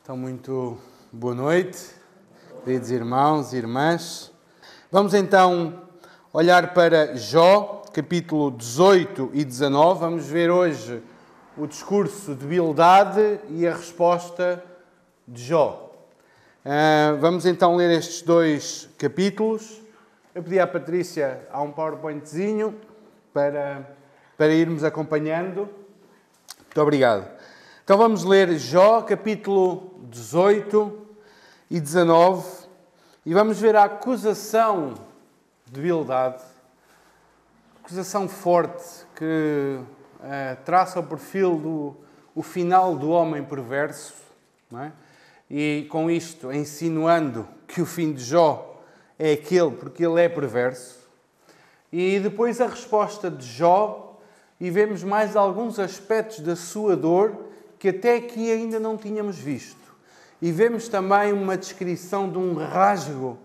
Então, muito boa noite, queridos irmãos e irmãs. Vamos então olhar para Jó, capítulo 18 e 19. Vamos ver hoje o discurso de Bildade e a resposta de Jó. Vamos então ler estes dois capítulos. Eu pedi à Patrícia há um PowerPointzinho para irmos acompanhando. Muito obrigado. Então vamos ler Jó, capítulo 18 e 19, e vamos ver a acusação de Bildade, acusação forte que traça o perfil o final do homem perverso, não é? E com isto insinuando que o fim de Jó é aquele porque ele é perverso. E depois a resposta de Jó, e vemos mais alguns aspectos da sua dor que até aqui ainda não tínhamos visto. E vemos também uma descrição de um rasgo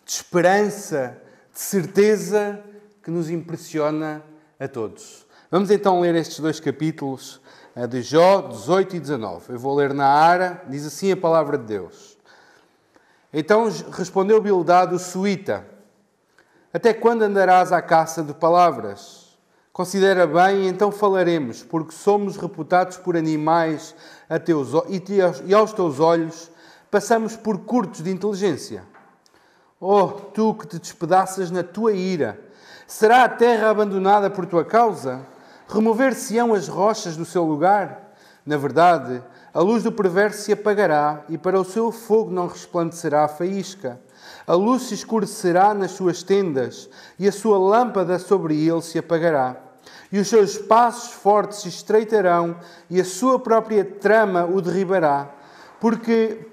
de esperança, de certeza, que nos impressiona a todos. Vamos então ler estes dois capítulos de Jó, 18 e 19. Eu vou ler na Ara, diz assim a palavra de Deus. Então respondeu Bildade o suíta: até quando andarás à caça de palavras? Considera bem, e então falaremos, porque somos reputados por animais e aos teus olhos passamos por curtos de inteligência. Oh, tu que te despedaças na tua ira, será a terra abandonada por tua causa? Remover-se-ão as rochas do seu lugar? Na verdade, a luz do perverso se apagará, e para o seu fogo não resplandecerá a faísca. A luz se escurecerá nas suas tendas, e a sua lâmpada sobre ele se apagará. E os seus passos fortes se estreitarão, e a sua própria trama o derribará. Porque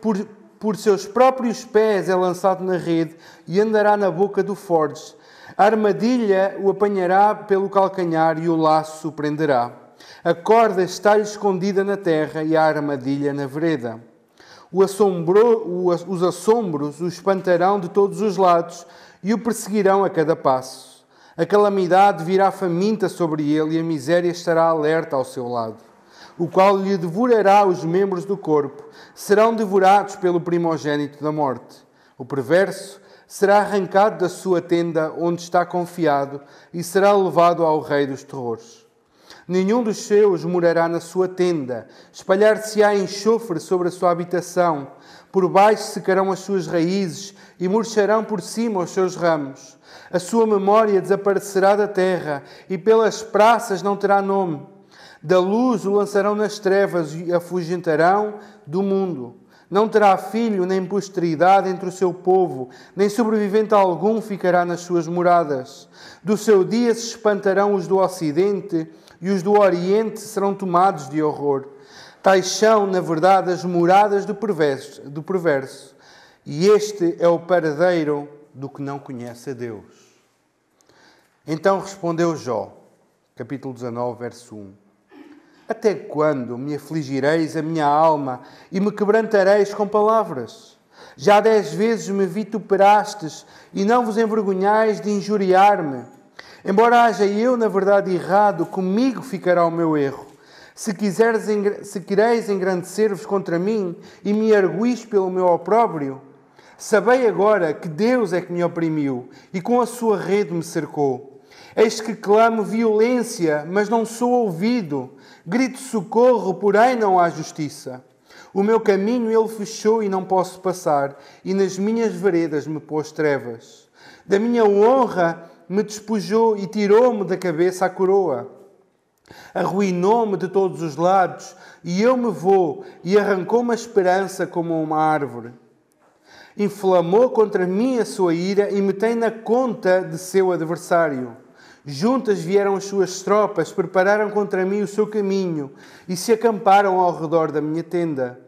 por seus próprios pés é lançado na rede, e andará na boca do forte. A armadilha o apanhará pelo calcanhar, e o laço o prenderá. A corda está-lhe escondida na terra, e a armadilha na vereda. Os assombros o espantarão de todos os lados e o perseguirão a cada passo. A calamidade virá faminta sobre ele e a miséria estará alerta ao seu lado, o qual lhe devorará os membros do corpo, serão devorados pelo primogênito da morte. O perverso será arrancado da sua tenda onde está confiado e será levado ao rei dos terrores. Nenhum dos seus morará na sua tenda, espalhar-se-á enxofre sobre a sua habitação, por baixo secarão as suas raízes e murcharão por cima os seus ramos. A sua memória desaparecerá da terra e pelas praças não terá nome. Da luz o lançarão nas trevas e afugentarão do mundo. Não terá filho nem posteridade entre o seu povo, nem sobrevivente algum ficará nas suas moradas. Do seu dia se espantarão os do ocidente, e os do Oriente serão tomados de horror. Tais são, na verdade, as moradas do perverso. E este é o paradeiro do que não conhece a Deus. Então respondeu Jó, capítulo 19, verso 1. Até quando me afligireis a minha alma e me quebrantareis com palavras? Já 10 vezes me vituperastes e não vos envergonhais de injuriar-me. Embora haja eu, na verdade, errado, comigo ficará o meu erro. Se quereis engrandecer-vos contra mim e me arguís pelo meu opróbrio, sabei agora que Deus é que me oprimiu e com a sua rede me cercou. Eis que clamo violência, mas não sou ouvido. Grito socorro, porém não há justiça. O meu caminho ele fechou e não posso passar, e nas minhas veredas me pôs trevas. Da minha honra me despojou e tirou-me da cabeça a coroa. Arruinou-me de todos os lados, e eu me vou, e arrancou-me a esperança como uma árvore. Inflamou contra mim a sua ira e me tem na conta de seu adversário. Juntas vieram as suas tropas, prepararam contra mim o seu caminho, e se acamparam ao redor da minha tenda.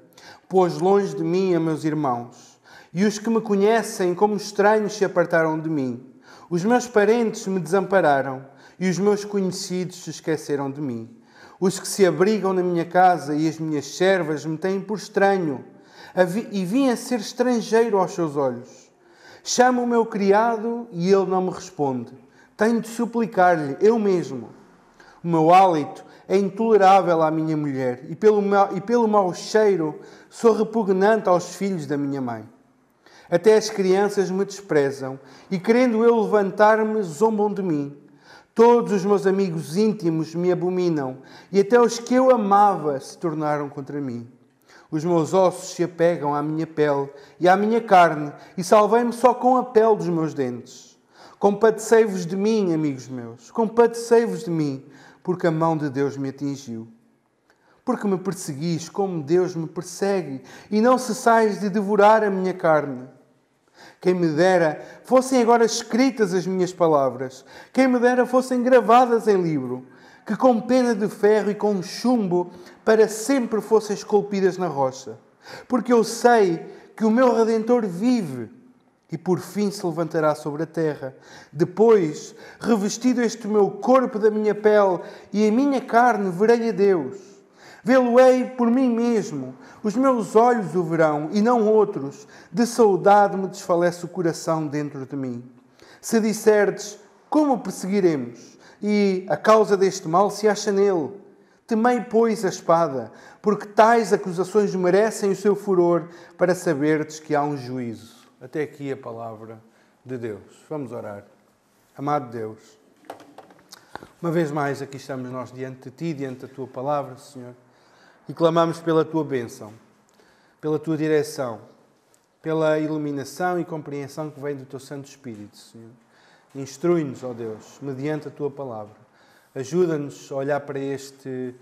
Pôs longe de mim a meus irmãos, e os que me conhecem como estranhos se apartaram de mim. Os meus parentes me desampararam e os meus conhecidos se esqueceram de mim. Os que se abrigam na minha casa e as minhas servas me têm por estranho e vim a ser estrangeiro aos seus olhos. Chamo o meu criado e ele não me responde. Tenho de suplicar-lhe eu mesmo. O meu hálito é intolerável à minha mulher, e pelo mau cheiro sou repugnante aos filhos da minha mãe. Até as crianças me desprezam, e querendo eu levantar-me, zombam de mim. Todos os meus amigos íntimos me abominam, e até os que eu amava se tornaram contra mim. Os meus ossos se apegam à minha pele e à minha carne, e salvei-me só com a pele dos meus dentes. Compadecei-vos de mim, amigos meus, compadecei-vos de mim, porque a mão de Deus me atingiu. Porque me perseguis como Deus me persegue, e não cessais de devorar a minha carne. Quem me dera fossem agora escritas as minhas palavras, quem me dera fossem gravadas em livro, que com pena de ferro e com chumbo para sempre fossem esculpidas na rocha. Porque eu sei que o meu Redentor vive e por fim se levantará sobre a terra. Depois, revestido este meu corpo da minha pele e a minha carne, verei a Deus. Vê-lo-ei por mim mesmo. Os meus olhos o verão e não outros. De saudade me desfalece o coração dentro de mim. Se disserdes, como o perseguiremos? E a causa deste mal se acha nele. Temei, pois, a espada, porque tais acusações merecem o seu furor, para saberdes que há um juízo. Até aqui a palavra de Deus. Vamos orar. Amado Deus, uma vez mais aqui estamos nós diante de Ti, diante da Tua palavra, Senhor, e clamamos pela Tua bênção, pela Tua direção, pela iluminação e compreensão que vem do Teu Santo Espírito, Senhor. Instrui-nos, ó Deus, mediante a Tua palavra. Ajuda-nos a olhar para este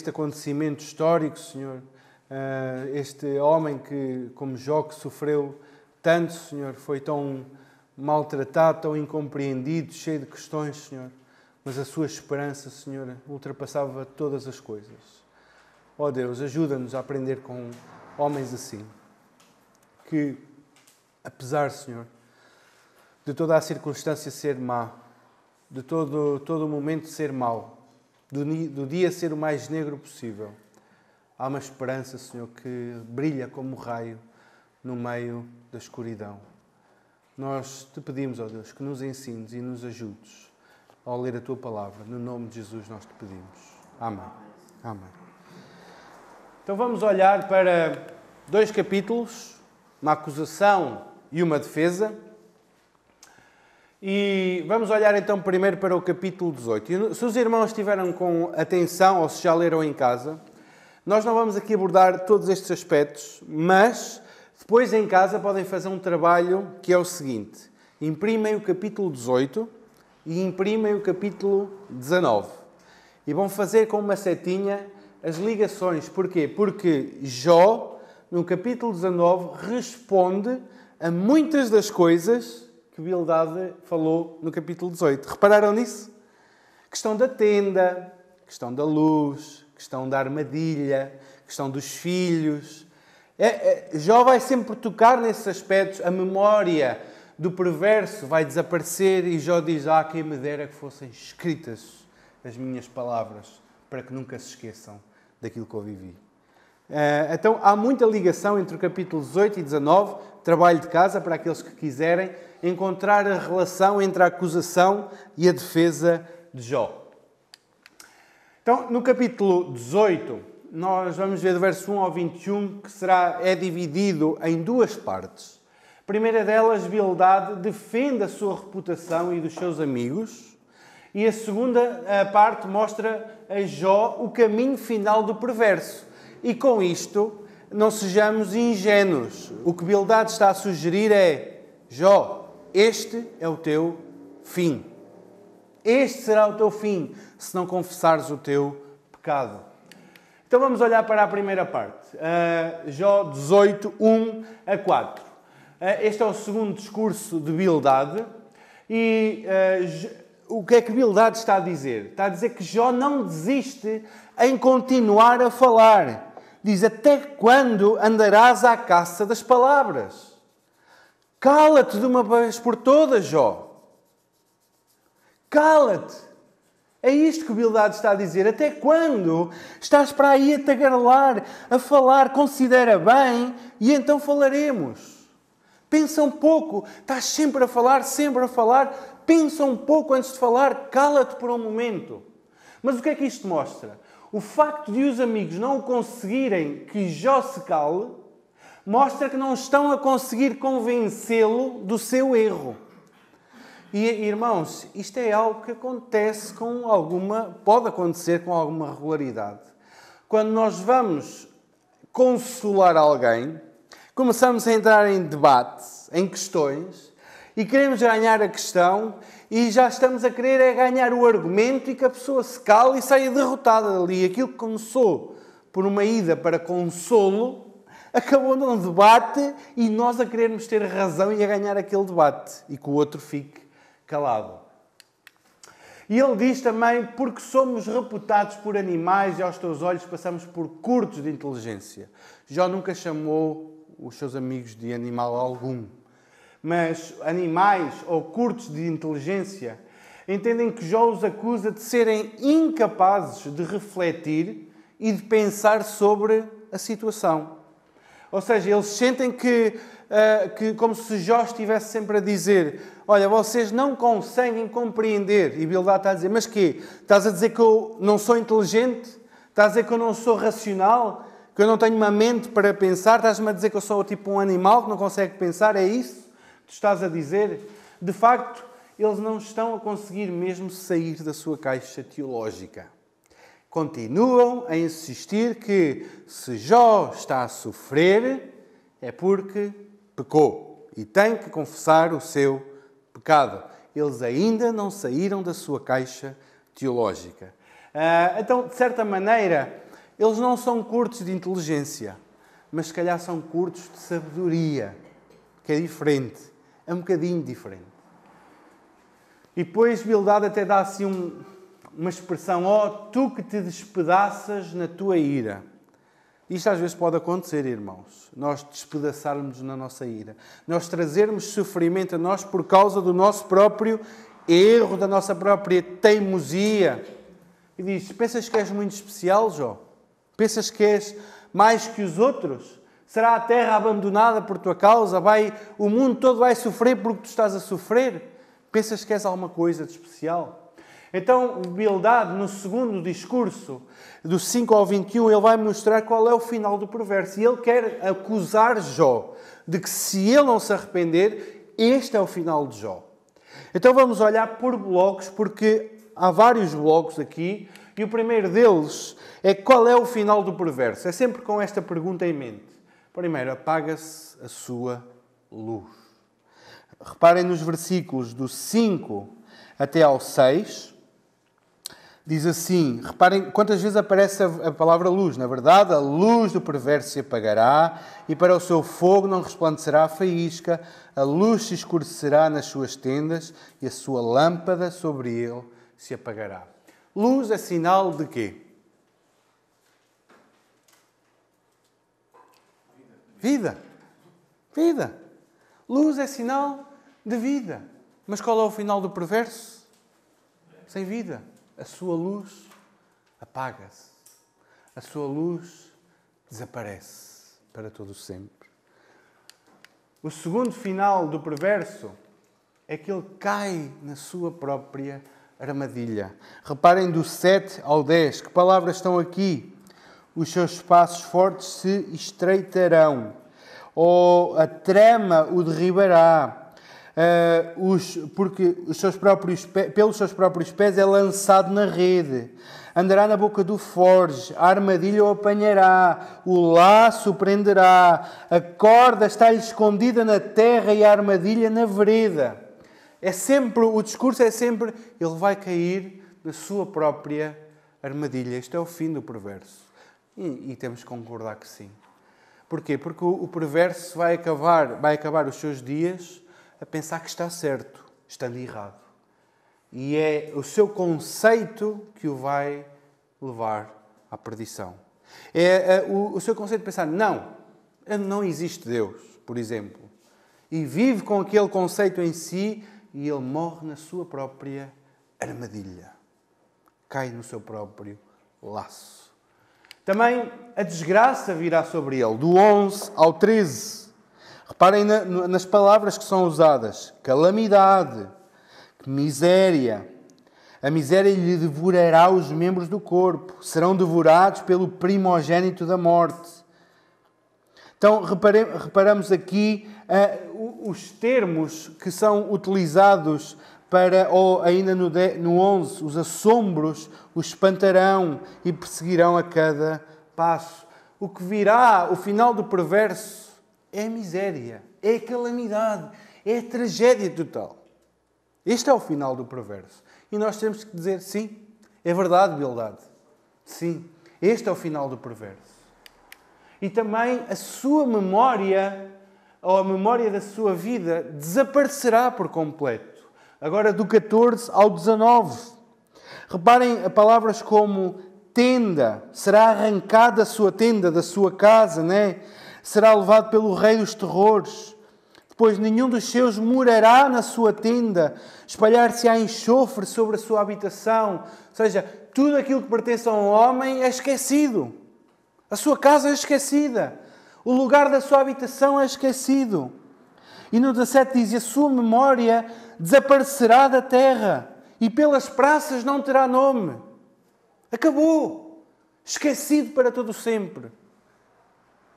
acontecimento histórico, Senhor. Este homem que, como Jó, que sofreu tanto, Senhor, foi tão maltratado, tão incompreendido, cheio de questões, Senhor. Mas a sua esperança, Senhor, ultrapassava todas as coisas. Ó Deus, ajuda-nos a aprender com homens assim, que, apesar, Senhor, de toda a circunstância ser má, de todo o momento ser mau, do dia ser o mais negro possível, há uma esperança, Senhor, que brilha como um raio no meio da escuridão. Nós te pedimos, ó Deus, que nos ensines e nos ajudes ao ler a Tua palavra. No nome de Jesus nós te pedimos. Amém. Amém. Então vamos olhar para 2 capítulos, uma acusação e uma defesa. E vamos olhar então primeiro para o capítulo 18. Se os irmãos estiveram com atenção ou se já leram em casa, nós não vamos aqui abordar todos estes aspectos, mas depois em casa podem fazer um trabalho que é o seguinte: imprimem o capítulo 18 e imprimem o capítulo 19. E vão fazer com uma setinha as ligações. Porquê? Porque Jó, no capítulo 19, responde a muitas das coisas que Bildade falou no capítulo 18. Repararam nisso? Questão da tenda, questão da luz, questão da armadilha, questão dos filhos. Jó vai sempre tocar nesses aspectos. A memória do perverso vai desaparecer e Jó diz: quem me dera que fossem escritas as minhas palavras, para que nunca se esqueçam daquilo que eu vivi. Então há muita ligação entre o capítulo 18 e 19, trabalho de casa para aqueles que quiserem encontrar a relação entre a acusação e a defesa de Jó. Então, no capítulo 18, nós vamos ver do verso 1 ao 21, que é dividido em 2 partes. A primeira delas, Bildade defende a sua reputação e dos seus amigos. E a segunda parte mostra a Jó o caminho final do perverso. E com isto, não sejamos ingênuos. O que Bildade está a sugerir é: Jó, este é o teu fim. Este será o teu fim, se não confessares o teu pecado. Então vamos olhar para a primeira parte. Jó 18, 1 a 4. Este é o segundo discurso de Bildade. E o que é que Bildade está a dizer? Está a dizer que Jó não desiste em continuar a falar. Diz: até quando andarás à caça das palavras? Cala-te de uma vez por todas, Jó. Cala-te. É isto que Bildade está a dizer. Até quando estás para aí a tagarelar, a falar? Considera bem e então falaremos. Pensa um pouco. Estás sempre a falar, sempre a falar. Pensa um pouco antes de falar. Cala-te por um momento. Mas o que é que isto mostra? O facto de os amigos não conseguirem que Jó se cale, mostra que não estão a conseguir convencê-lo do seu erro. E, irmãos, isto é algo que acontece pode acontecer com alguma regularidade. Quando nós vamos consolar alguém, começamos a entrar em debate, em questões, e queremos ganhar a questão, e já estamos a querer ganhar o argumento e que a pessoa se cale e saia derrotada dali. Aquilo que começou por uma ida para consolo, acabou num debate e nós a querermos ter razão e a ganhar aquele debate. E que o outro fique calado. E ele diz também, porque somos reputados por animais e aos teus olhos passamos por curtos de inteligência. Jó nunca chamou os seus amigos de animal algum. Mas animais ou curtos de inteligência entendem que Jó os acusa de serem incapazes de refletir e de pensar sobre a situação. Ou seja, eles sentem que como se Jó estivesse sempre a dizer: olha, vocês não conseguem compreender. E Bildad está a dizer: mas quê? Estás a dizer que eu não sou inteligente? Estás a dizer que eu não sou racional? Que eu não tenho uma mente para pensar? Estás-me a dizer que eu sou tipo um animal que não consegue pensar? É isso que tu estás a dizer? De facto, eles não estão a conseguir mesmo sair da sua caixa teológica. Continuam a insistir que se Jó está a sofrer é porque pecou e tem que confessar o seu pecado. Eles ainda não saíram da sua caixa teológica. Então, de certa maneira, eles não são curtos de inteligência, mas se calhar são curtos de sabedoria, que é diferente, é um bocadinho diferente. E depois Bildad até dá assim uma expressão: ó, tu que te despedaças na tua ira. Isto às vezes pode acontecer, irmãos. Nós despedaçarmos na nossa ira. Nós trazermos sofrimento a nós por causa do nosso próprio erro, da nossa própria teimosia. E diz: pensas que és muito especial, Jó? Pensas que és mais que os outros? Será a terra abandonada por tua causa? O mundo todo vai sofrer porque tu estás a sofrer? Pensas que és alguma coisa de especial? Então, Bildad, no segundo discurso, do 5 ao 21, ele vai mostrar qual é o final do perverso. E ele quer acusar Jó de que, se ele não se arrepender, este é o final de Jó. Então vamos olhar por blocos, porque há vários blocos aqui, e o primeiro deles é qual é o final do perverso. É sempre com esta pergunta em mente. Primeiro, apaga-se a sua luz. Reparem nos versículos do 5 até ao 6. Diz assim, reparem quantas vezes aparece a palavra luz. Na verdade, a luz do perverso se apagará e para o seu fogo não resplandecerá a faísca. A luz se escurecerá nas suas tendas e a sua lâmpada sobre ele se apagará. Luz é sinal de quê? Vida. Vida. Luz é sinal de vida. Mas qual é o final do perverso? Sem vida. A sua luz apaga-se. A sua luz desaparece para todo sempre. O segundo final do perverso é que ele cai na sua própria armadilha. Reparem do 7 ao 10. Que palavras estão aqui? Os seus passos fortes se estreitarão. Ou a trama o derribará. Porque pelos seus próprios pés é lançado na rede. Andará na boca do forge, a armadilha o apanhará, o laço o prenderá, a corda está-lhe escondida na terra e a armadilha na vereda. O discurso é sempre, ele vai cair na sua própria armadilha. Este é o fim do perverso. E temos que concordar que sim. Porquê? Porque o perverso vai acabar os seus dias a pensar que está certo, estando errado. E é o seu conceito que o vai levar à perdição. É o seu conceito de pensar, não existe Deus, por exemplo. E vive com aquele conceito em si e ele morre na sua própria armadilha. Cai no seu próprio laço. Também a desgraça virá sobre ele, do 11 ao 13. Reparem nas palavras que são usadas. Calamidade, miséria, A miséria lhe devorará os membros do corpo. Serão devorados pelo primogênito da morte. Então, reparamos aqui os termos que são utilizados para, ou ainda no 11, os assombros os espantarão e perseguirão a cada passo. O que virá, o final do perverso, é a miséria, é a calamidade, é a tragédia total. Este é o final do perverso. E nós temos que dizer, sim, é verdade, Bildade. Sim, este é o final do perverso. E também a sua memória, ou a memória da sua vida, desaparecerá por completo. Agora do 14 ao 19. Reparem a palavras como tenda. Será arrancada a sua tenda da sua casa, né? Será levado pelo rei dos terrores. Depois nenhum dos seus morará na sua tenda. Espalhar-se-á enxofre sobre a sua habitação. Ou seja, tudo aquilo que pertence a um homem é esquecido. A sua casa é esquecida. O lugar da sua habitação é esquecido. E no 17 diz, a sua memória desaparecerá da terra e pelas praças não terá nome. Acabou. Esquecido para todo sempre.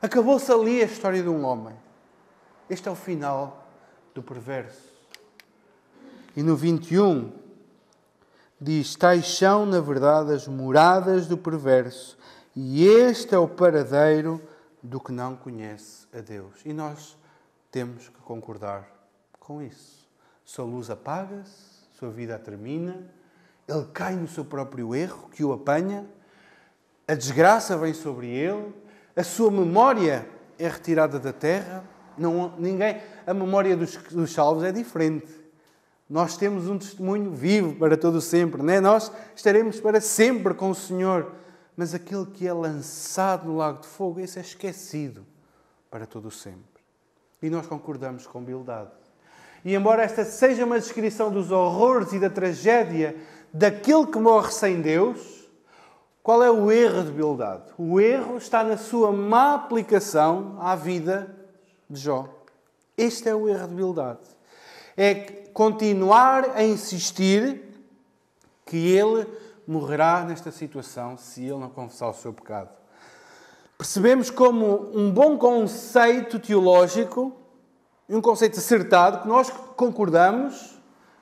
Acabou-se ali a história de um homem. Este é o final do perverso. E no 21 diz, tais são, na verdade, as moradas do perverso. E este é o paradeiro do que não conhece a Deus. E nós temos que concordar com isso. Sua luz apaga-se, sua vida termina, ele cai no seu próprio erro, que o apanha, a desgraça vem sobre ele, a sua memória é retirada da terra. A memória dos salvos é diferente. Nós temos um testemunho vivo para todo sempre, não é? Nós estaremos para sempre com o Senhor. Mas aquele que é lançado no lago de fogo, esse é esquecido para todo sempre. E nós concordamos com Bildade. E embora esta seja uma descrição dos horrores e da tragédia daquele que morre sem Deus, qual é o erro de Bildade? O erro está na sua má aplicação à vida de Jó. Este é o erro de Bildade. É continuar a insistir que ele morrerá nesta situação se ele não confessar o seu pecado. Percebemos como um bom conceito teológico, um conceito acertado, que nós concordamos,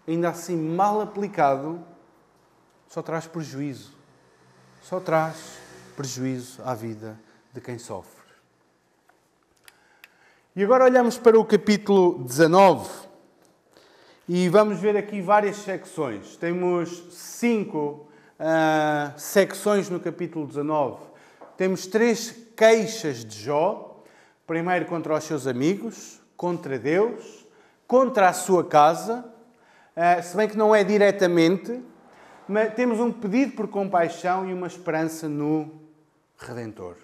ainda assim mal aplicado, só traz prejuízo. Só traz prejuízo à vida de quem sofre. E agora olhamos para o capítulo 19 e vamos ver aqui várias secções. Temos 5 secções no capítulo 19. Temos 3 queixas de Jó. Primeiro contra os seus amigos, contra Deus, contra a sua casa, se bem que não é diretamente, mas temos um pedido por compaixão e uma esperança no Redentor.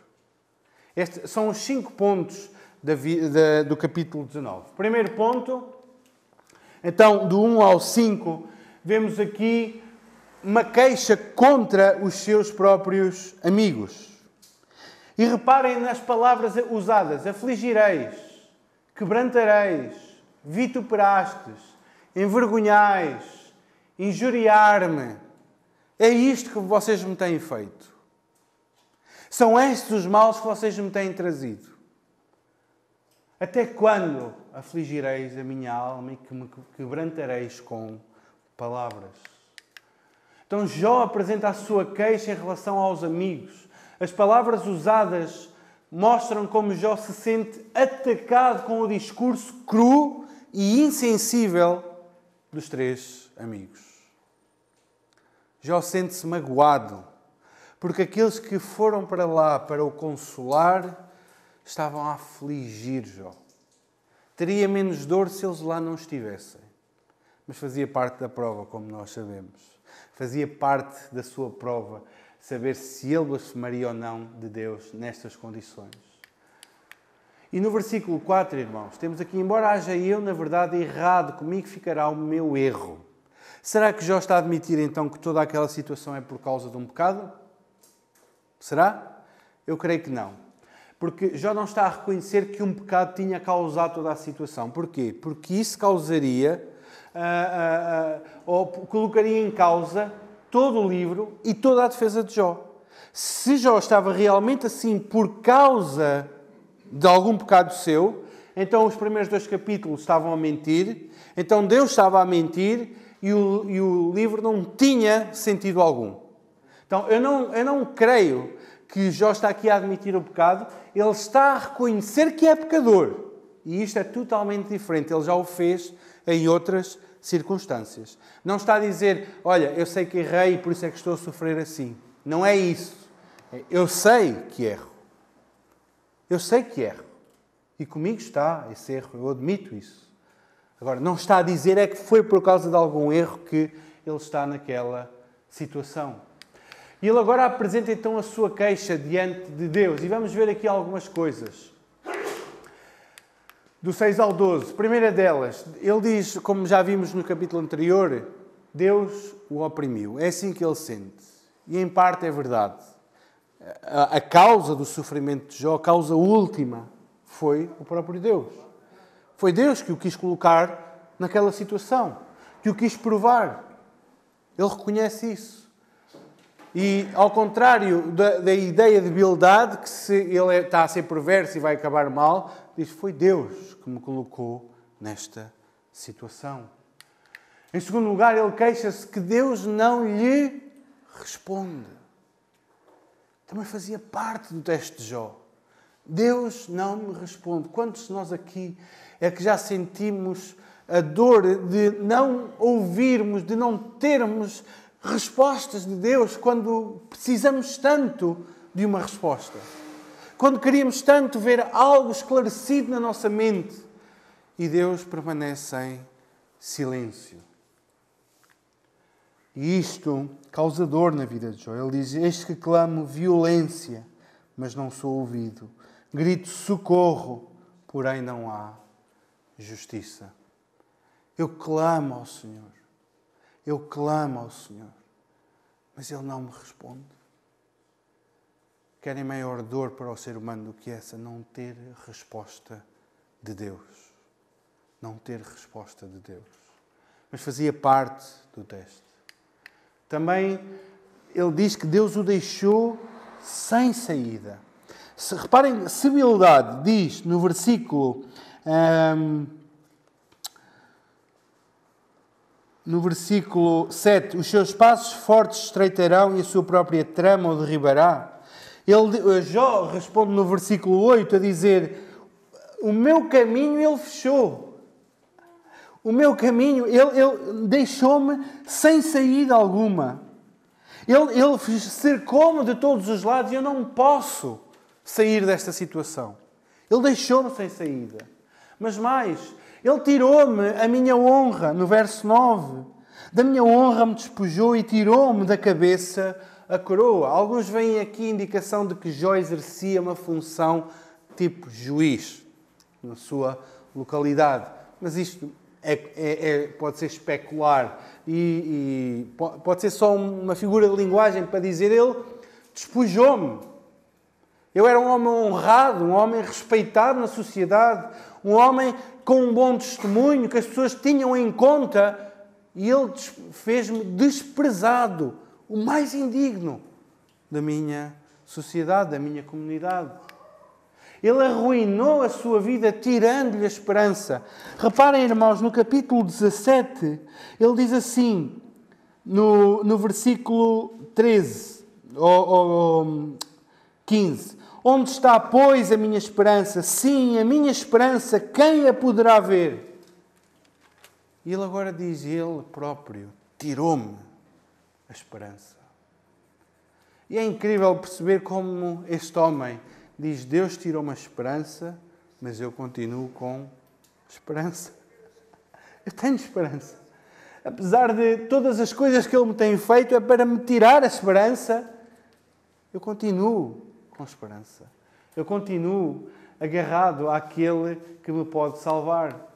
Estes são os 5 pontos do capítulo 19. Primeiro ponto, então, do 1 ao 5, vemos aqui uma queixa contra os seus próprios amigos. E reparem nas palavras usadas. Afligireis, quebrantareis, vituperastes, envergonhais, injuriar-me. É isto que vocês me têm feito. São estes os males que vocês me têm trazido. Até quando afligireis a minha alma e que me quebrantareis com palavras? Então Jó apresenta a sua queixa em relação aos amigos. As palavras usadas mostram como Jó se sente atacado com o discurso cru e insensível dos 3 amigos. Jó sente-se magoado, porque aqueles que foram para lá para o consolar estavam a afligir Jó. Teria menos dor se eles lá não estivessem. Mas fazia parte da prova, como nós sabemos. Fazia parte da sua prova saber se ele blasfemaria ou não de Deus nestas condições. E no versículo 4, irmãos, temos aqui, embora haja eu, na verdade, errado, comigo ficará o meu erro. Será que Jó está a admitir, então, que toda aquela situação é por causa de um pecado? Será? Eu creio que não. Porque Jó não está a reconhecer que um pecado tinha causado toda a situação. Porquê? Porque isso causaria, ou colocaria em causa todo o livro e toda a defesa de Jó. Se Jó estava realmente assim por causa de algum pecado seu, então os primeiros 2 capítulos estavam a mentir, então Deus estava a mentir e o livro não tinha sentido algum. Então eu não creio que Jó está aqui a admitir o pecado, ele está a reconhecer que é pecador. E isto é totalmente diferente, ele já o fez em outras circunstâncias. Não está a dizer, olha, eu sei que errei e por isso é que estou a sofrer assim. Não é isso. Eu sei que erro. Eu sei que erro. E comigo está esse erro, eu admito isso. Agora, não está a dizer é que foi por causa de algum erro que ele está naquela situação. E ele agora apresenta então a sua queixa diante de Deus. E vamos ver aqui algumas coisas. Do 6 ao 12. Primeira delas, ele diz, como já vimos no capítulo anterior, Deus o oprimiu. É assim que ele sente. E em parte é verdade. A causa do sofrimento de Jó, a causa última, foi o próprio Deus. Foi Deus que o quis colocar naquela situação, que o quis provar. Ele reconhece isso. E, ao contrário da ideia de Bildade, que se ele está a ser perverso e vai acabar mal, diz, foi Deus que me colocou nesta situação. Em segundo lugar, ele queixa-se que Deus não lhe responde. Também fazia parte do texto de Jó. Deus não me responde. Quantos de nós aqui é que já sentimos a dor de não ouvirmos, de não termos respostas de Deus quando precisamos tanto de uma resposta? Quando queríamos tanto ver algo esclarecido na nossa mente e Deus permanece em silêncio. E isto causa dor na vida de Jó. Ele diz, eis que clamo violência, mas não sou ouvido. Grito socorro, porém não há justiça. Eu clamo ao Senhor. Eu clamo ao Senhor. Mas Ele não me responde. Querem maior dor para o ser humano do que essa? Não ter resposta de Deus. Não ter resposta de Deus. Mas fazia parte do texto. Também ele diz que Deus o deixou sem saída. Reparem, se Bildade diz no versículo 7, os seus passos fortes estreitarão e a sua própria trama o derribará. Jó responde no versículo 8 a dizer, o meu caminho ele fechou. O meu caminho, ele deixou-me sem saída alguma. Ele cercou-me de todos os lados e eu não posso sair desta situação. Ele deixou-me sem saída. Mas mais, Ele tirou-me a minha honra, no verso 9. Da minha honra me despojou e tirou-me da cabeça a coroa. Alguns veem aqui a indicação de que Jó exercia uma função tipo juiz na sua localidade. Mas isto pode ser especular e pode ser só uma figura de linguagem para dizer ele despojou-me. Eu era um homem honrado, um homem respeitado na sociedade, um homem com um bom testemunho que as pessoas tinham em conta e ele fez-me desprezado, o mais indigno da minha sociedade, da minha comunidade. Ele arruinou a sua vida tirando-lhe a esperança. Reparem, irmãos, no capítulo 17, ele diz assim, no versículo 13 ou 15, onde está, pois, a minha esperança? Sim, a minha esperança, quem a poderá ver? E ele agora diz, ele próprio tirou-me a esperança. E é incrível perceber como este homem diz, Deus tirou-me a esperança, mas eu continuo com esperança. Eu tenho esperança. Apesar de todas as coisas que Ele me tem feito, é para me tirar a esperança, eu continuo com esperança. Eu continuo agarrado àquele que me pode salvar.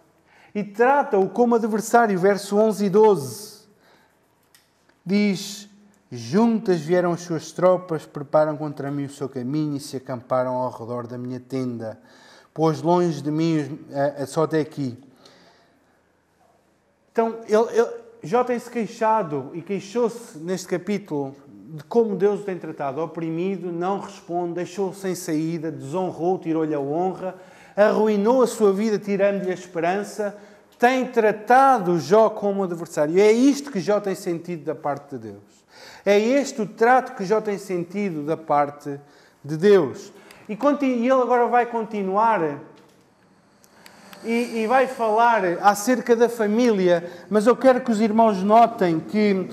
E trata-o como adversário, verso 11 e 12. Diz, juntas vieram as suas tropas, preparam contra mim o seu caminho e se acamparam ao redor da minha tenda. Pôs longe de mim, só até aqui. Então, Jó tem-se queixado e queixou-se neste capítulo de como Deus o tem tratado. Oprimido, não responde, deixou-o sem saída, desonrou, tirou-lhe a honra, arruinou a sua vida tirando-lhe a esperança, tem tratado Jó como adversário. E é isto que Jó tem sentido da parte de Deus. É este o trato que Jó tem sentido da parte de Deus. E ele agora vai continuar e vai falar acerca da família, mas eu quero que os irmãos notem que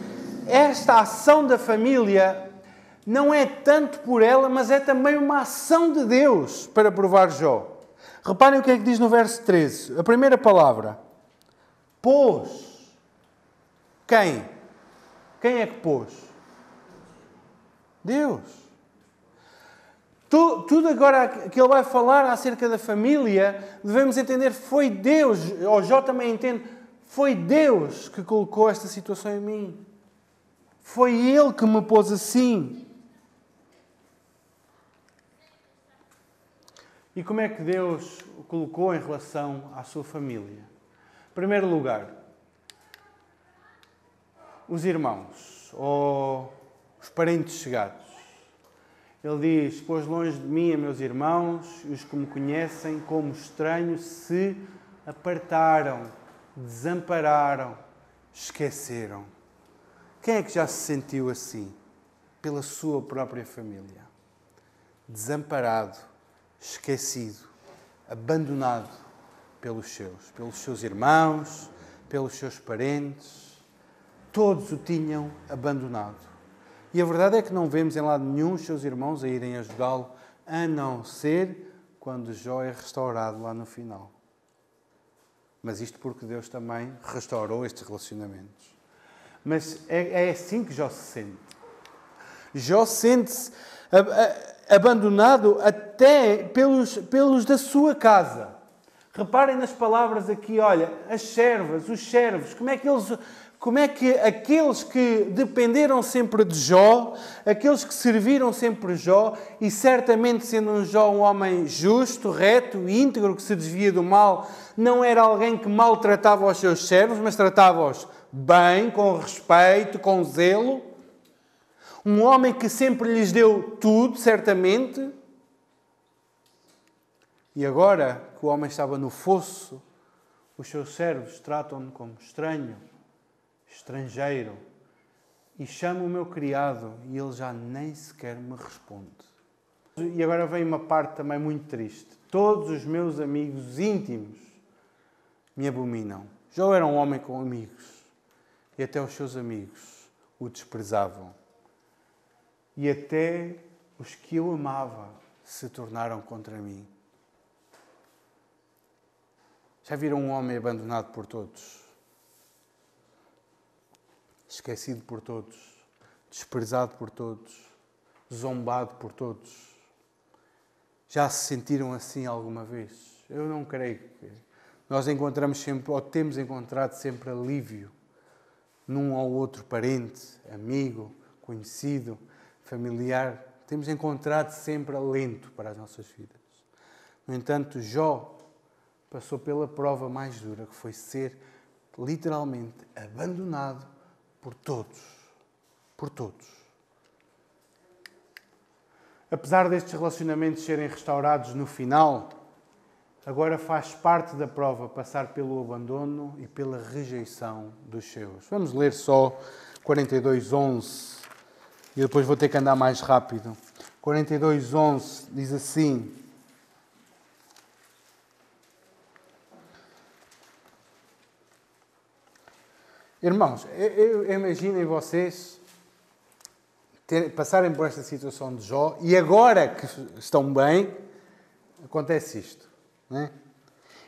esta ação da família não é tanto por ela, mas é também uma ação de Deus para provar Jó. Reparem o que é que diz no verso 13. A primeira palavra. Pôs. Quem? Quem é que pôs? Deus. Tudo agora que ele vai falar acerca da família, devemos entender, foi Deus, ou Jó também entende, foi Deus que colocou esta situação em mim. Foi Ele que me pôs assim. E como é que Deus o colocou em relação à sua família? Em primeiro lugar, os irmãos, ou os parentes chegados. Ele diz, pôs longe de mim a meus irmãos, os que me conhecem como estranho, se apartaram, desampararam, esqueceram. Quem é que já se sentiu assim? Pela sua própria família. Desamparado, esquecido, abandonado pelos seus irmãos, pelos seus parentes. Todos o tinham abandonado. E a verdade é que não vemos em lado nenhum os seus irmãos a irem ajudá-lo, a não ser quando Jó é restaurado lá no final. Mas isto porque Deus também restaurou estes relacionamentos. Mas é assim que Jó se sente. Jó sente-se abandonado até pelos da sua casa. Reparem nas palavras aqui, olha, as servas, os servos, como é que aqueles que dependeram sempre de Jó, aqueles que serviram sempre Jó, e certamente sendo um Jó um homem justo, reto, íntegro, que se desvia do mal, não era alguém que maltratava os seus servos, mas tratava-os bem, com respeito, com zelo. Um homem que sempre lhes deu tudo, certamente. E agora que o homem estava no fosso, os seus servos tratam-no como estranho, estrangeiro, e chamo o meu criado e ele já nem sequer me responde. E agora vem uma parte também muito triste. Todos os meus amigos íntimos me abominam. Jó era um homem com amigos e até os seus amigos o desprezavam. E até os que eu amava se tornaram contra mim. Já viram um homem abandonado por todos? Esquecido por todos, desprezado por todos, zombado por todos. Já se sentiram assim alguma vez? Eu não creio que nós encontramos sempre, ou temos encontrado sempre alívio num ou outro parente, amigo, conhecido, familiar. Temos encontrado sempre alento para as nossas vidas. No entanto, Jó passou pela prova mais dura, que foi ser literalmente abandonado por todos. Por todos. Apesar destes relacionamentos serem restaurados no final, agora faz parte da prova passar pelo abandono e pela rejeição dos seus. Vamos ler só 42:11 e depois vou ter que andar mais rápido. 42:11 diz assim: Irmãos, eu imaginem vocês passarem por esta situação de Jó e agora que estão bem, acontece isto. Não é?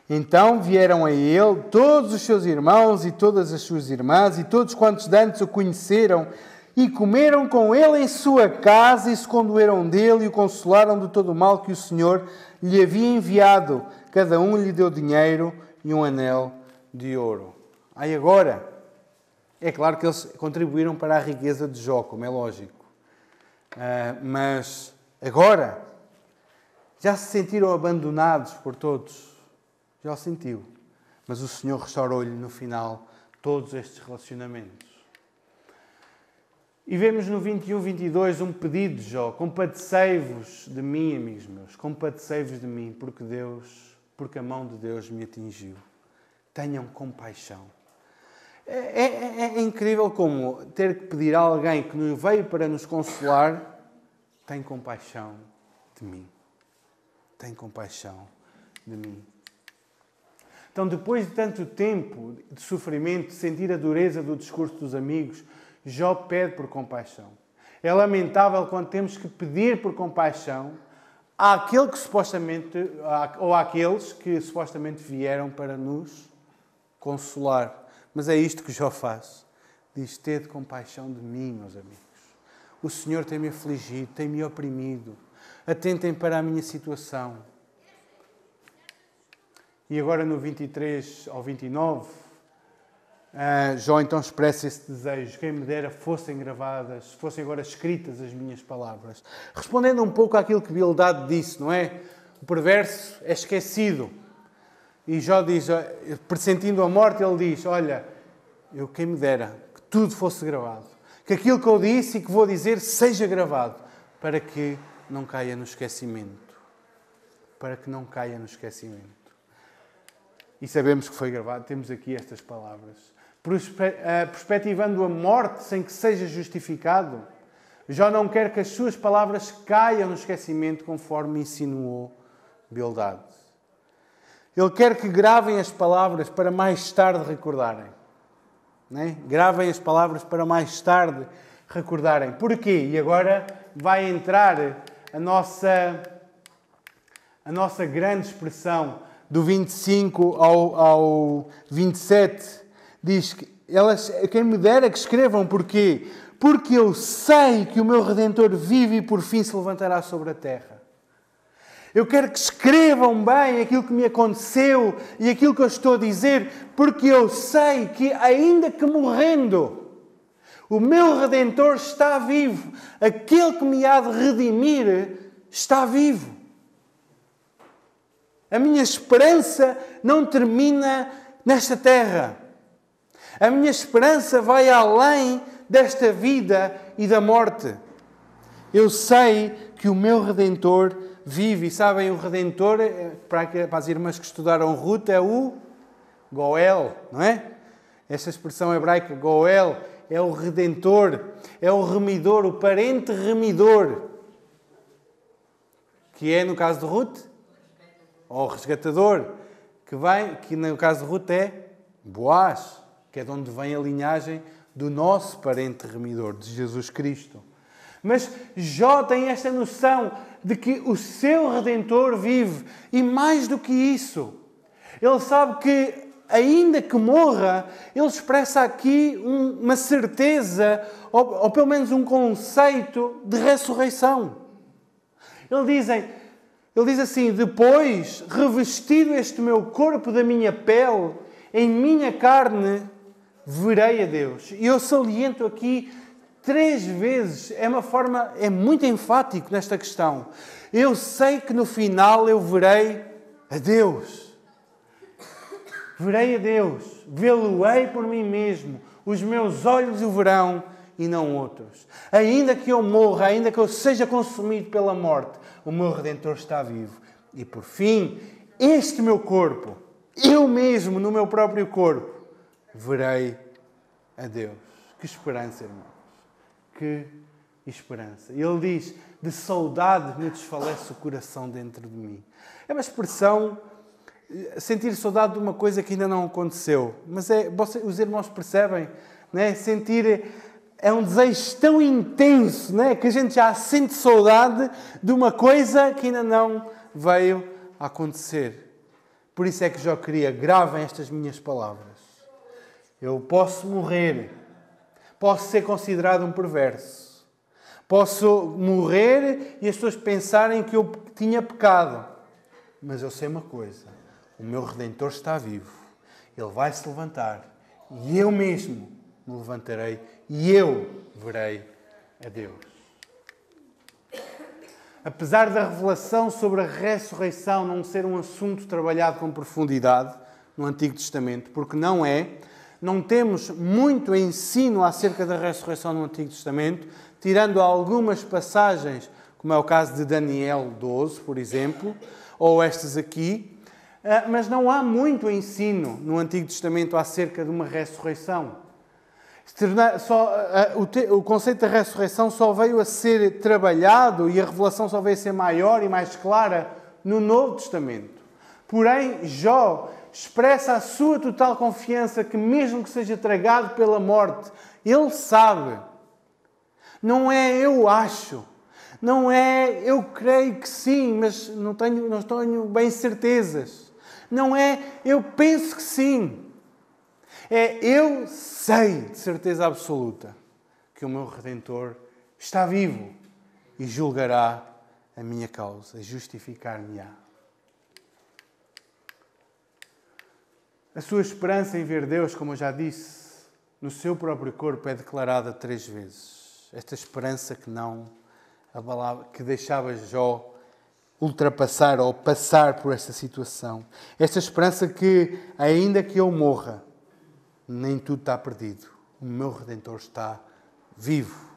Então vieram a ele todos os seus irmãos e todas as suas irmãs e todos quantos dantes o conheceram e comeram com ele em sua casa e se condoeram dele e o consolaram de todo o mal que o Senhor lhe havia enviado. Cada um lhe deu dinheiro e um anel de ouro. Aí agora, é claro que eles contribuíram para a riqueza de Jó, como é lógico. Mas agora, já se sentiram abandonados por todos? Já o sentiu. Mas o Senhor restaurou-lhe no final todos estes relacionamentos. E vemos no 21, 22 um pedido de Jó: compadecei-vos de mim, amigos meus, compadecei-vos de mim, porque a mão de Deus me atingiu. Tenham compaixão. É incrível como ter que pedir a alguém que nos veio para nos consolar: tem compaixão de mim. Tem compaixão de mim. Então, depois de tanto tempo de sofrimento, de sentir a dureza do discurso dos amigos, Jó pede por compaixão. É lamentável quando temos que pedir por compaixão àquele que supostamente, ou àqueles que supostamente vieram para nos consolar. Mas é isto que Jó faz. Diz: tede compaixão de mim, meus amigos. O Senhor tem-me afligido, tem-me oprimido. Atentem para a minha situação. E agora no 23 ao 29, Jó então expressa esse desejo: quem me dera fossem gravadas, fossem agora escritas as minhas palavras. Respondendo um pouco àquilo que Bildade disse, não é? O perverso é esquecido. E Jó diz, pressentindo a morte, ele diz: olha, quem me dera que tudo fosse gravado. Que aquilo que eu disse e que vou dizer seja gravado, para que não caia no esquecimento. Para que não caia no esquecimento. E sabemos que foi gravado, temos aqui estas palavras. Perspectivando a morte sem que seja justificado, Jó não quer que as suas palavras caiam no esquecimento, conforme insinuou Bildade. Ele quer que gravem as palavras para mais tarde recordarem. Não é? Gravem as palavras para mais tarde recordarem. Porquê? E agora vai entrar a nossa grande expressão do 25 ao 27. Diz que quem me dera que escrevam. Porquê? Porque eu sei que o meu Redentor vive e por fim se levantará sobre a terra. Eu quero que escrevam bem aquilo que me aconteceu e aquilo que eu estou a dizer, porque eu sei que, ainda que morrendo, o meu Redentor está vivo. Aquele que me há de redimir está vivo. A minha esperança não termina nesta terra. A minha esperança vai além desta vida e da morte. Eu sei que o meu Redentor vive. E sabem, o Redentor, para as irmãs que estudaram Ruth, é o Goel, não é? Esta expressão hebraica, Goel, é o Redentor, é o remidor, o parente remidor. Que é, no caso de Ruth, ou resgatador, que no caso de Ruth é Boaz, que é de onde vem a linhagem do nosso parente remidor, de Jesus Cristo. Mas Jó tem esta noção de que o seu Redentor vive. E mais do que isso, ele sabe que, ainda que morra, ele expressa aqui uma certeza, ou pelo menos um conceito de ressurreição. Ele diz assim: depois, revestido este meu corpo da minha pele, em minha carne, verei a Deus. E eu saliento aqui 3 vezes, é muito enfático nesta questão. Eu sei que no final eu verei a Deus. Verei a Deus. Vê-lo-ei por mim mesmo. Os meus olhos o verão e não outros. Ainda que eu morra, ainda que eu seja consumido pela morte, o meu Redentor está vivo. E por fim, este meu corpo, eu mesmo no meu próprio corpo, verei a Deus. Que esperança, irmãos. Que esperança. Ele diz: de saudade me desfalece o coração dentro de mim. É uma expressão, sentir saudade de uma coisa que ainda não aconteceu. Mas os irmãos percebem, não é? Sentir é um desejo tão intenso, não é? Que a gente já sente saudade de uma coisa que ainda não veio a acontecer. Por isso é que Jó queria: gravem estas minhas palavras. Eu posso morrer. Posso ser considerado um perverso. Posso morrer e as pessoas pensarem que eu tinha pecado. Mas eu sei uma coisa: o meu Redentor está vivo. Ele vai se levantar. E eu mesmo me levantarei. E eu verei a Deus. Apesar da revelação sobre a ressurreição não ser um assunto trabalhado com profundidade no Antigo Testamento, porque não é, Não temos muito ensino acerca da ressurreição no Antigo Testamento, tirando algumas passagens, como é o caso de Daniel 12, por exemplo, ou estas aqui, mas não há muito ensino no Antigo Testamento acerca de uma ressurreição. O conceito da ressurreição só veio a ser trabalhado e a revelação só veio a ser maior e mais clara no Novo Testamento. Porém, Jó expressa a sua total confiança que mesmo que seja tragado pela morte, ele sabe. Não é eu acho, não é eu creio que sim, mas não tenho bem certezas. Não é eu penso que sim. É eu sei de certeza absoluta que o meu Redentor está vivo e julgará a minha causa e justificar-me-á. A sua esperança em ver Deus, como eu já disse, no seu próprio corpo é declarada 3 vezes. Esta esperança que não abalava, que deixava Jó ultrapassar ou passar por esta situação. Esta esperança que, ainda que eu morra, nem tudo está perdido. O meu Redentor está vivo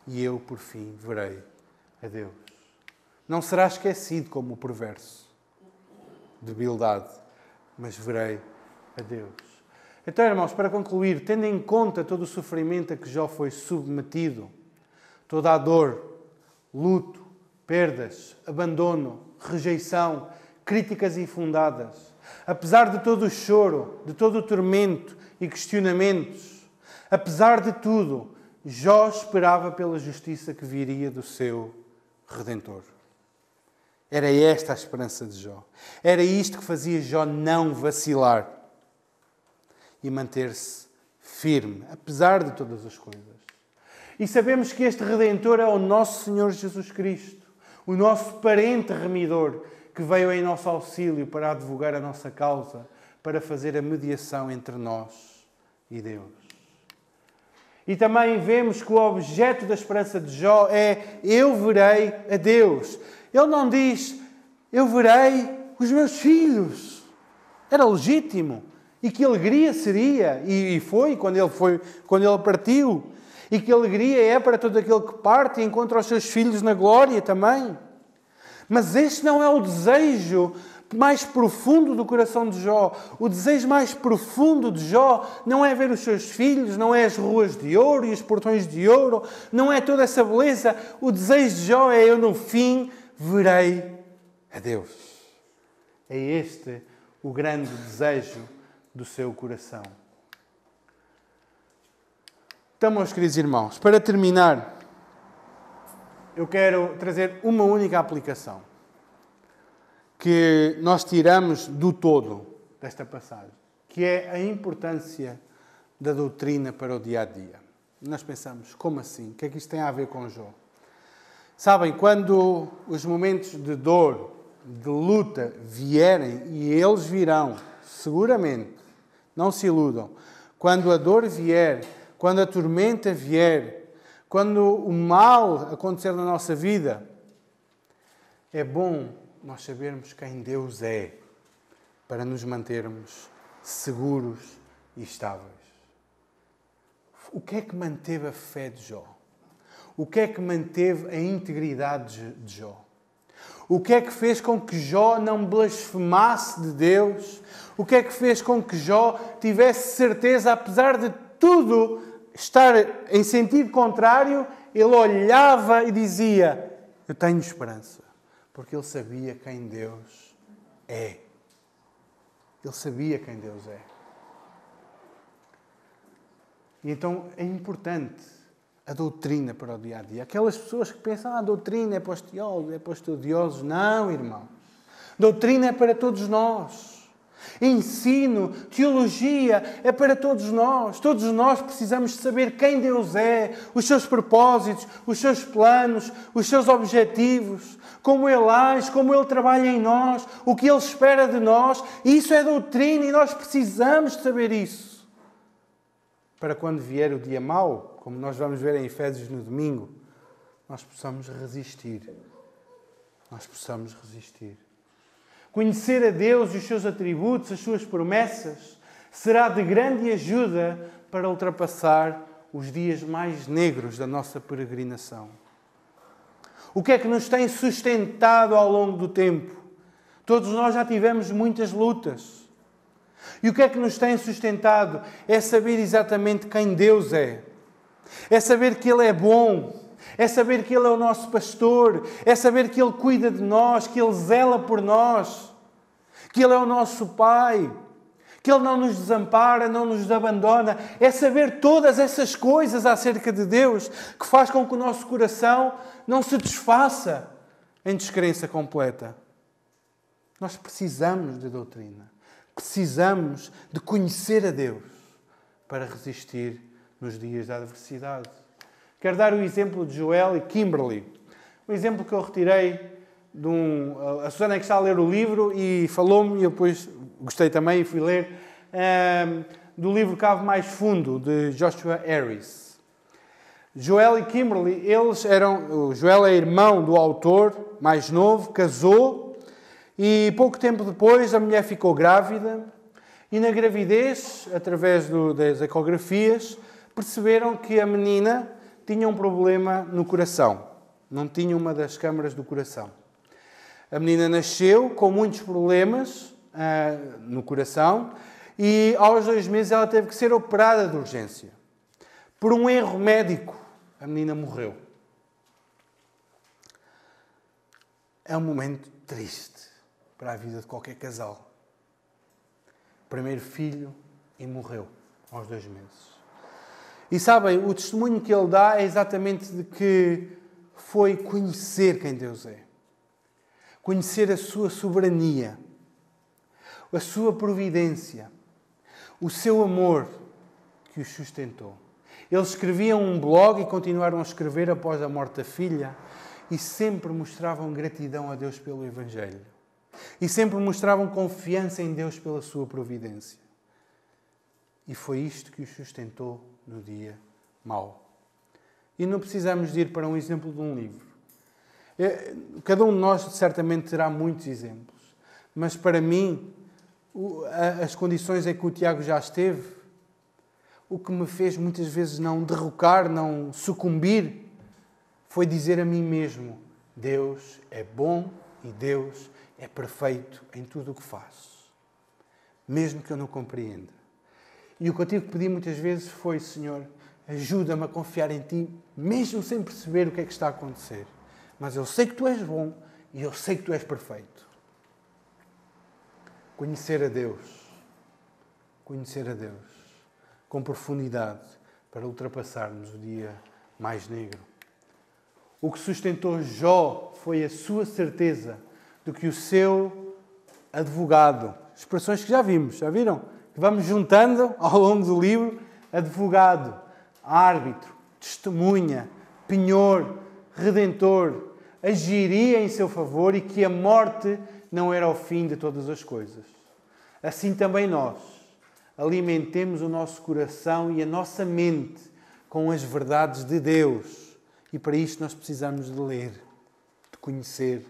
e eu, por fim, verei a Deus. Não será esquecido como o perverso de Bildade, mas verei a Deus. Então, irmãos, para concluir, tendo em conta todo o sofrimento a que Jó foi submetido, toda a dor, luto, perdas, abandono, rejeição, críticas infundadas, apesar de todo o choro, de todo o tormento e questionamentos, apesar de tudo, Jó esperava pela justiça que viria do seu Redentor. Era esta a esperança de Jó. Era isto que fazia Jó não vacilar e manter-se firme, apesar de todas as coisas. E sabemos que este Redentor é o nosso Senhor Jesus Cristo, o nosso parente remidor, que veio em nosso auxílio para advogar a nossa causa, para fazer a mediação entre nós e Deus. E também vemos que o objeto da esperança de Jó é: eu verei a Deus. Ele não diz: eu verei os meus filhos. Era legítimo. E que alegria seria, e foi quando ele partiu. E que alegria é para todo aquele que parte e encontra os seus filhos na glória também. Mas este não é o desejo mais profundo do coração de Jó. O desejo mais profundo de Jó não é ver os seus filhos, não é as ruas de ouro e os portões de ouro, não é toda essa beleza. O desejo de Jó é: eu no fim verei a Deus. É este o grande desejo do seu coração. Então, meus queridos irmãos, para terminar, eu quero trazer uma única aplicação que nós tiramos do todo desta passagem, que é a importância da doutrina para o dia-a-dia. Nós pensamos: como assim? O que é que isto tem a ver com Jó? Sabem, quando os momentos de dor, de luta vierem, e eles virão, seguramente, não se iludam, quando a dor vier, quando a tormenta vier, quando o mal acontecer na nossa vida, é bom nós sabermos quem Deus é, para nos mantermos seguros e estáveis. O que é que manteve a fé de Jó? O que é que manteve a integridade de Jó? O que é que fez com que Jó não blasfemasse de Deus? O que é que fez com que Jó tivesse certeza, apesar de tudo estar em sentido contrário, ele olhava e dizia: eu tenho esperança, porque ele sabia quem Deus é. Ele sabia quem Deus é. E então é importante a doutrina para o dia-a-dia. Aquelas pessoas que pensam: a doutrina é para os teólogos, é para os estudiosos. Não, irmãos. Doutrina é para todos nós. Ensino, teologia é para todos nós. Todos nós precisamos saber quem Deus é, os seus propósitos, os seus planos, os seus objetivos, como Ele age, como Ele trabalha em nós, o que Ele espera de nós. Isso é doutrina e nós precisamos de saber isso. Para quando vier o dia mau, como nós vamos ver em Efésios no domingo, nós possamos resistir. Nós possamos resistir. Conhecer a Deus e os seus atributos, as suas promessas, será de grande ajuda para ultrapassar os dias mais negros da nossa peregrinação. O que é que nos tem sustentado ao longo do tempo? Todos nós já tivemos muitas lutas. E o que é que nos tem sustentado? É saber exatamente quem Deus é. É saber que Ele é bom. É saber que Ele é o nosso pastor. É saber que Ele cuida de nós, que Ele zela por nós. Que Ele é o nosso Pai. Que Ele não nos desampara, não nos abandona. É saber todas essas coisas acerca de Deus que faz com que o nosso coração não se desfaça em descrença completa. Nós precisamos de doutrina. Precisamos de conhecer a Deus para resistir nos dias da adversidade. Quero dar o exemplo de Joel e Kimberly. Um exemplo que eu retirei de a Susana é que está a ler o livro e falou-me, e eu depois gostei também e fui ler, do livro Cavo Mais Fundo, de Joshua Harris. Joel e Kimberly, o Joel é irmão do autor, mais novo, casou, e pouco tempo depois a mulher ficou grávida, e na gravidez, através das ecografias, perceberam que a menina tinha um problema no coração. Não tinha uma das câmaras do coração. A menina nasceu com muitos problemas no coração e aos 2 meses ela teve que ser operada de urgência. Por um erro médico, a menina morreu. É um momento triste para a vida de qualquer casal. Primeiro filho e morreu aos 2 meses. E sabem, o testemunho que ele dá é exatamente de que foi conhecer quem Deus é. Conhecer a sua soberania, a sua providência, o seu amor que os sustentou. Eles escreviam um blog e continuaram a escrever após a morte da filha e sempre mostravam gratidão a Deus pelo Evangelho. E sempre mostravam confiança em Deus pela sua providência. E foi isto que os sustentou no dia mau. E não precisamos de ir para um exemplo de um livro. Cada um de nós certamente terá muitos exemplos. Mas para mim, as condições em que o Tiago já esteve, o que me fez muitas vezes não derrocar, não sucumbir, foi dizer a mim mesmo: Deus é bom e Deus é perfeito em tudo o que faço. Mesmo que eu não compreenda. E o que eu tive que pedir muitas vezes foi: Senhor, ajuda-me a confiar em Ti, mesmo sem perceber o que é que está a acontecer. Mas eu sei que Tu és bom e eu sei que Tu és perfeito. Conhecer a Deus com profundidade para ultrapassarmos o dia mais negro. O que sustentou Jó foi a sua certeza de que o seu advogado, expressões que já vimos, já viram? Que vamos juntando ao longo do livro: advogado, árbitro, testemunha, penhor, redentor, agiria em seu favor e que a morte não era o fim de todas as coisas. Assim também nós alimentemos o nosso coração e a nossa mente com as verdades de Deus. E para isto nós precisamos de ler, de conhecer.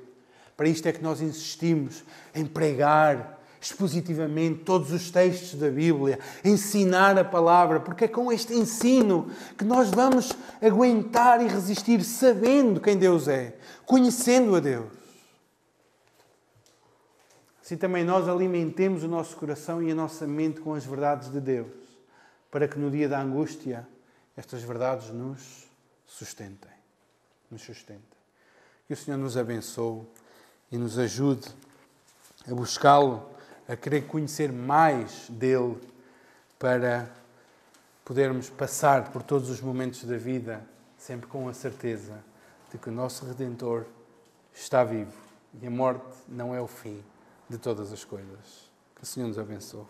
Para isto é que nós insistimos em pregar expositivamente todos os textos da Bíblia, ensinar a palavra, porque é com este ensino que nós vamos aguentar e resistir sabendo quem Deus é, conhecendo a Deus. Assim também nós alimentemos o nosso coração e a nossa mente com as verdades de Deus, para que no dia da angústia estas verdades nos sustentem. Que o Senhor nos abençoe e nos ajude a buscá-lo, a querer conhecer mais dele, para podermos passar por todos os momentos da vida sempre com a certeza de que o nosso Redentor está vivo e a morte não é o fim de todas as coisas. Que o Senhor nos abençoe.